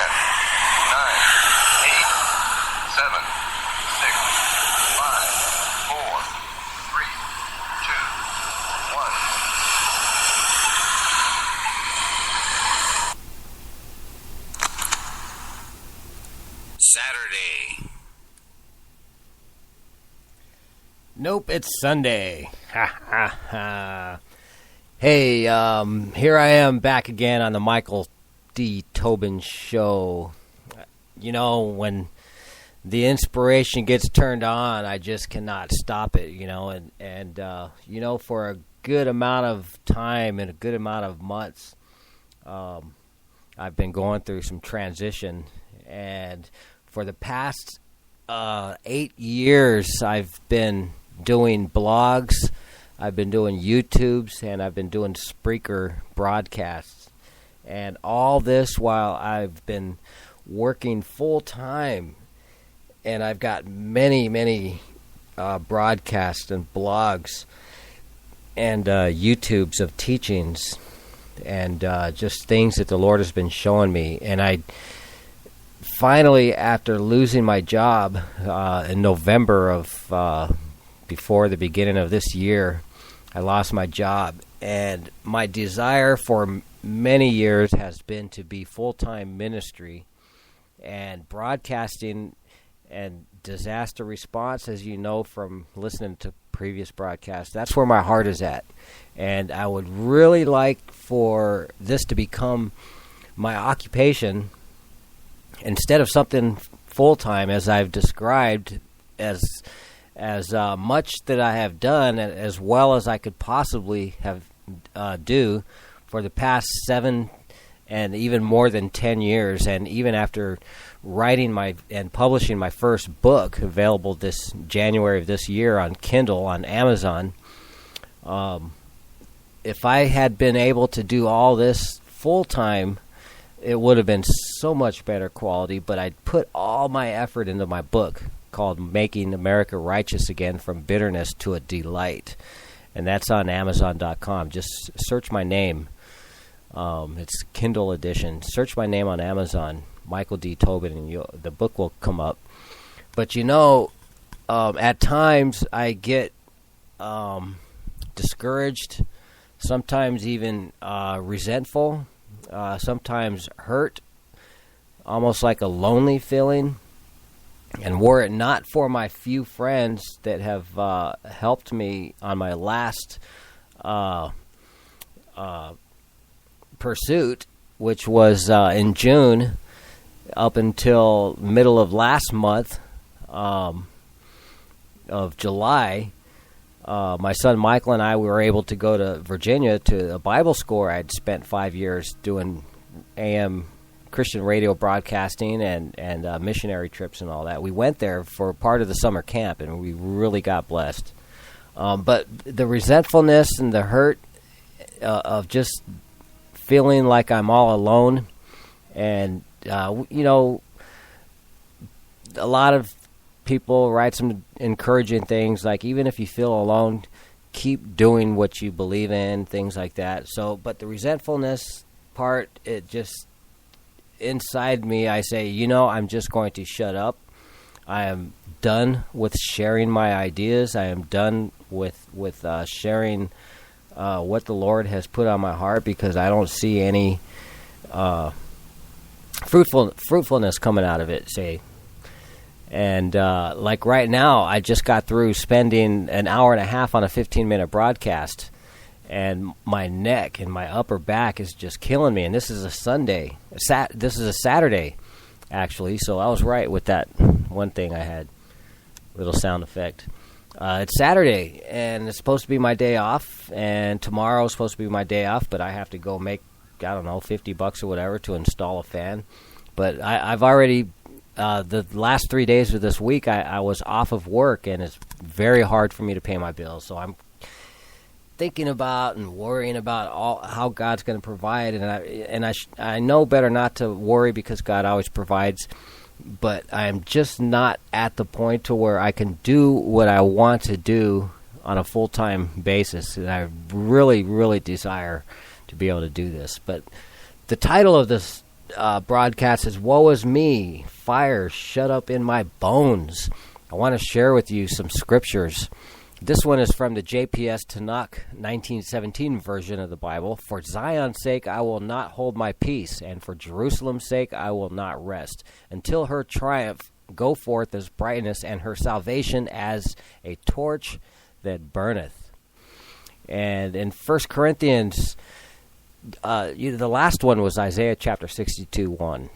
9, 8, 7, 6, 5, 4, 3, 2, 1. Saturday. Nope, it's Sunday. Ha ha ha. Hey, here I am back again on the Michael D. Tobin Show. You know, when the inspiration gets turned on, I just cannot stop it, and you know, for a good amount of time and a good amount of months, I've been going through some transition, and for the past 8 years, I've been doing blogs, I've been doing YouTubes, and I've been doing Spreaker broadcasts. And all this while I've been working full-time. And I've got many broadcasts and blogs and YouTubes of teachings and just things that the Lord has been showing me. And I finally, after losing my job in November of before the beginning of this year, I lost my job, and my desire for many years has been to be full-time ministry and broadcasting and disaster response, as you know from listening to previous broadcasts. That's where my heart is at, and I would really like for this to become my occupation instead of something full-time, as I've described, as much that I have done, as well as I could possibly have do for the past 7 and even more than 10 years, and even after writing and publishing my first book, available this January of this year on Kindle on Amazon. If I had been able to do all this full-time, it would have been so much better quality, but I'd put all my effort into my book called Making America Righteous Again, From Bitterness to a Delight. And that's on Amazon.com. Just search my name. It's Kindle edition. Search my name on Amazon, Michael D. Tobin, and the book will come up. But at times I get discouraged, sometimes even resentful, sometimes hurt, almost like a lonely feeling. And were it not for my few friends that have helped me on my last pursuit, which was in June up until middle of last month of July, my son Michael and I were able to go to Virginia to a Bible school. I'd spent 5 years doing AM Christian radio broadcasting and missionary trips and all that. We went there for part of the summer camp, and we really got blessed. But the resentfulness and the hurt of just feeling like I'm all alone, and a lot of people write some encouraging things like, even if you feel alone, keep doing what you believe in, things like that. So, but the resentfulness part, it just inside me, I say, I'm just going to shut up. I am done with sharing my ideas. I am done with sharing what the Lord has put on my heart, because I don't see any fruitfulness coming out of it, say. And like right now, I just got through spending an hour and a half on a 15-minute broadcast, and my neck and my upper back is just killing me. And this is a Sunday. This is a Saturday, actually. So I was right with that one thing I had. Little sound effect. It's Saturday, and it's supposed to be my day off. And tomorrow is supposed to be my day off, but I have to go make, $50 or whatever to install a fan. But I've already, the last 3 days of this week, I was off of work, and it's very hard for me to pay my bills. So I'm thinking about and worrying about how God's going to provide, and I know better not to worry, because God always provides, but I am just not at the point to where I can do what I want to do on a full-time basis, and I really, really desire to be able to do this. But the title of this broadcast is "Woe is me, fire shut up in my bones." I want to share with you some scriptures. This one is from the JPS Tanakh 1917 version of the Bible. "For Zion's sake I will not hold my peace, and for Jerusalem's sake I will not rest, until her triumph go forth as brightness, and her salvation as a torch that burneth." And in 1 Corinthians, the last one was Isaiah chapter 62:1.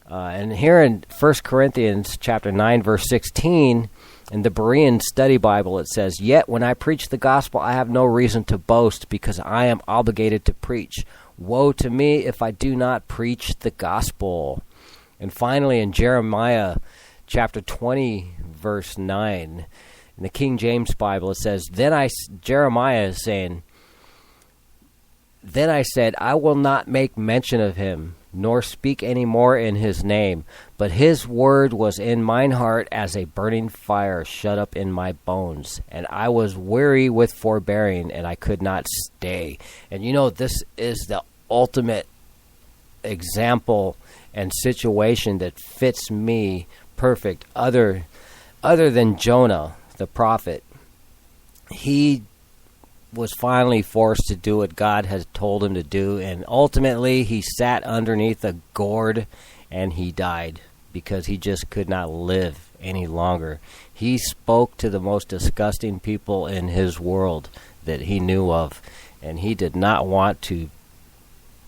And here in 1 Corinthians chapter 9, verse 16, in the Berean Study Bible, it says, "Yet when I preach the gospel, I have no reason to boast, because I am obligated to preach. Woe to me if I do not preach the gospel." And finally, in Jeremiah chapter 20, verse 9, in the King James Bible, it says, Jeremiah is saying, "Then I said, I will not make mention of him, nor speak any more in his name. But his word was in mine heart as a burning fire shut up in my bones. And I was weary with forbearing, and I could not stay." And this is the ultimate example and situation that fits me perfect. Other than Jonah, the prophet, he was finally forced to do what God had told him to do, and ultimately he sat underneath a gourd and he died because he just could not live any longer. He spoke to the most disgusting people in his world that he knew of, and he did not want to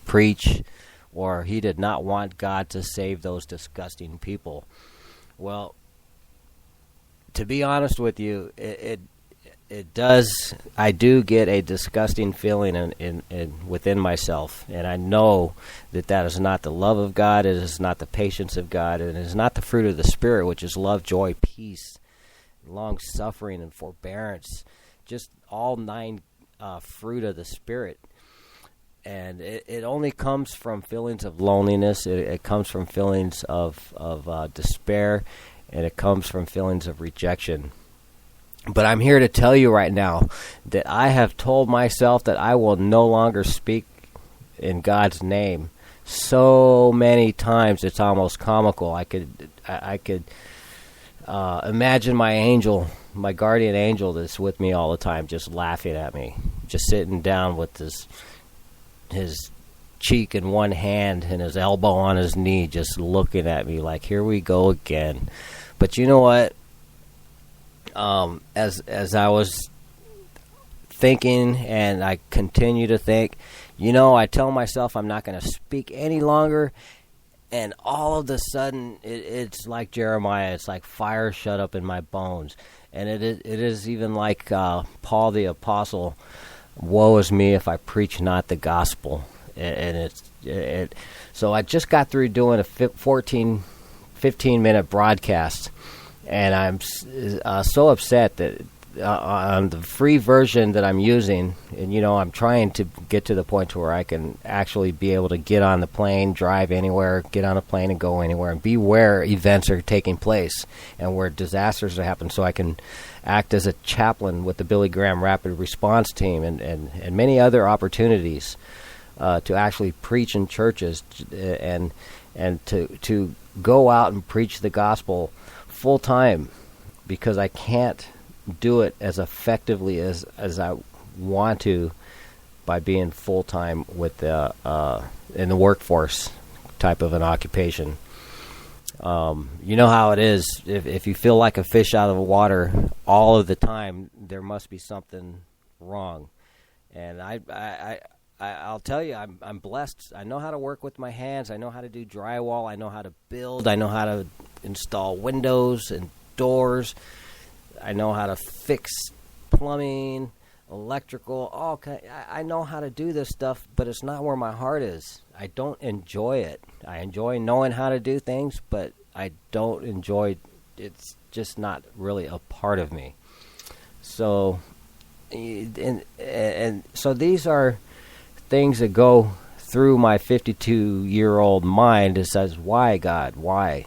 preach, or he did not want God to save those disgusting people. Well, to be honest with you, it does. I do get a disgusting feeling in within myself, and I know that is not the love of God. It is not the patience of God, and it is not the fruit of the Spirit, which is love, joy, peace, long suffering, and forbearance. Just all 9 fruit of the Spirit. And it only comes from feelings of loneliness. It comes from feelings of despair, and it comes from feelings of rejection. But I'm here to tell you right now that I have told myself that I will no longer speak in God's name so many times it's almost comical. I could imagine my angel, my guardian angel that's with me all the time, just laughing at me, just sitting down with his cheek in one hand and his elbow on his knee, just looking at me like, here we go again. But you know what? As I was thinking, and I continue to think, I tell myself I'm not going to speak any longer, and all of a sudden, it's like Jeremiah. It's like fire shut up in my bones, and it is even like Paul the Apostle. Woe is me if I preach not the gospel. And so I just got through doing a 15-minute broadcast, and I'm so upset that on the free version that I'm using, and I'm trying to get to the point to where I can actually be able to get on the plane, drive anywhere, get on a plane and go anywhere, and be where events are taking place and where disasters are happening, so I can act as a chaplain with the Billy Graham Rapid Response Team and many other opportunities to actually preach in churches and to go out and preach the gospel full time, because I can't do it as effectively as I want to by being full time with in the workforce type of an occupation. You know how it is. If you feel like a fish out of the water all of the time, there must be something wrong. And I'll tell you, I'm blessed. I know how to work with my hands. I know how to do drywall. I know how to build. I know how to install windows and doors. I know how to fix plumbing, electrical. I know how to do this stuff, but it's not where my heart is. I don't enjoy it. I enjoy knowing how to do things, but I don't enjoy. It's just not really a part of me. So, and so these are things that go through my 52-year-old mind. It says, why, God? Why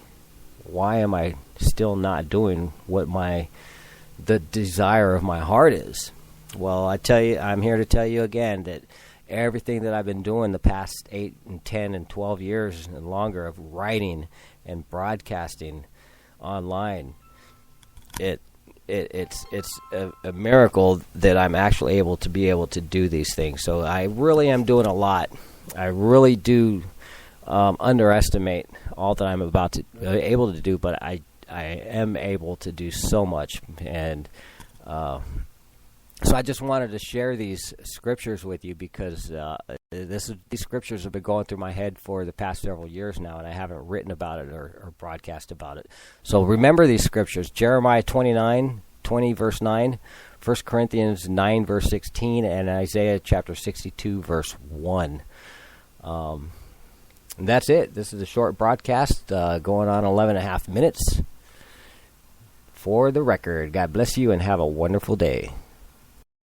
am I still not doing what the desire of my heart is? Well, I tell you, I'm here to tell you again that everything that I've been doing the past 8 and 10 and 12 years and longer of writing and broadcasting online. It's a miracle that I'm actually able to do these things. So I really am doing a lot. I really do underestimate all that I'm able to do, but I am able to do so much. And so I just wanted to share these scriptures with you because these scriptures have been going through my head for the past several years now, and I haven't written about it or broadcast about it. So remember these scriptures: Jeremiah 29:20, verse 9, 1 Corinthians 9, verse 16, and Isaiah chapter 62, verse 1. And that's it. This is a short broadcast going on 11 and a half minutes. For the record, God bless you and have a wonderful day.